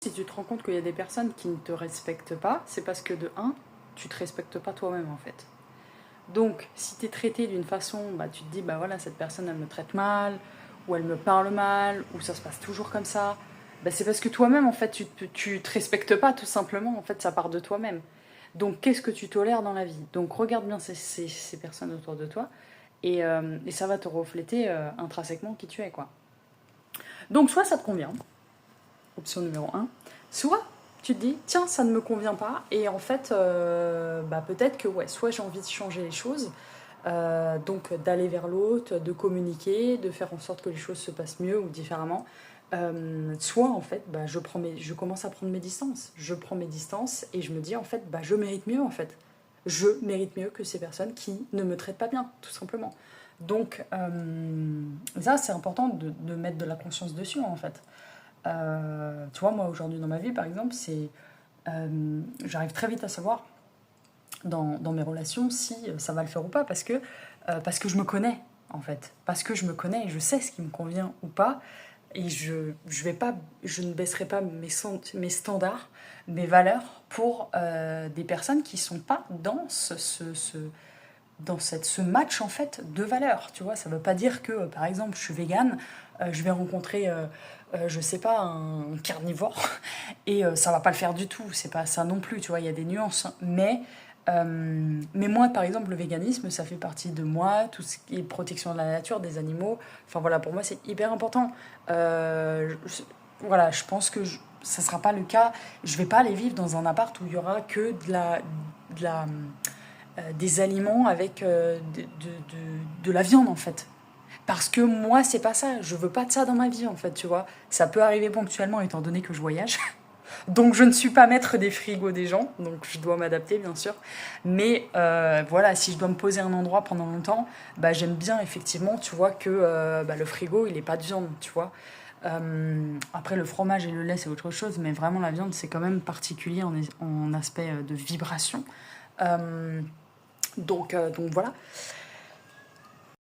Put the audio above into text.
Si tu te rends compte qu'il y a des personnes qui ne te respectent pas, c'est parce que de un, tu te respectes pas toi-même en fait. Donc, si tu es traité d'une façon, bah, tu te dis, bah voilà, cette personne, elle me traite mal, ou elle me parle mal, ou ça se passe toujours comme ça, bah, c'est parce que toi-même, en fait, tu te respectes pas, tout simplement. En fait, ça part de toi-même. Donc, qu'est-ce que tu tolères dans la vie? Donc, regarde bien ces personnes autour de toi, et ça va te refléter intrinsèquement qui tu es, quoi. Donc, soit ça te convient, option numéro un, soit tu te dis, tiens, ça ne me convient pas, et en fait, bah, peut-être que, ouais, soit j'ai envie de changer les choses, donc d'aller vers l'autre, de communiquer, de faire en sorte que les choses se passent mieux ou différemment. Soit en fait, bah, je commence à prendre mes distances. Je prends mes distances et je me dis en fait, bah, je mérite mieux en fait. Je mérite mieux que ces personnes qui ne me traitent pas bien, tout simplement. Donc ça, c'est important de mettre de la conscience dessus en fait. Tu vois, moi aujourd'hui dans ma vie, par exemple, j'arrive très vite à savoir dans mes relations si ça va le faire ou pas parce que je me connais en fait, parce que je me connais et je sais ce qui me convient ou pas, et je ne baisserai pas mes standards, mes valeurs pour des personnes qui sont pas dans ce match en fait de valeurs, tu vois. Ça veut pas dire que par exemple je suis végane, je vais rencontrer je sais pas un carnivore et ça va pas le faire du tout, c'est pas ça non plus, tu vois, il y a des nuances, hein. Mais moi par exemple le véganisme ça fait partie de moi, tout ce qui est protection de la nature, des animaux, enfin voilà, pour moi c'est hyper important. Voilà, je pense que ça sera pas le cas, je vais pas aller vivre dans un appart où il y aura que de la des aliments avec de la viande en fait. Parce que moi, c'est pas ça. Je veux pas de ça dans ma vie en fait, tu vois. Ça peut arriver ponctuellement étant donné que je voyage. Donc je ne suis pas maître des frigos des gens, donc je dois m'adapter bien sûr. Mais voilà, si je dois me poser un endroit pendant longtemps, bah, j'aime bien effectivement, tu vois, que bah, le frigo, il est pas de viande, tu vois. Après, le fromage et le lait, c'est autre chose, mais vraiment la viande, c'est quand même particulier en aspect de vibration. Donc voilà.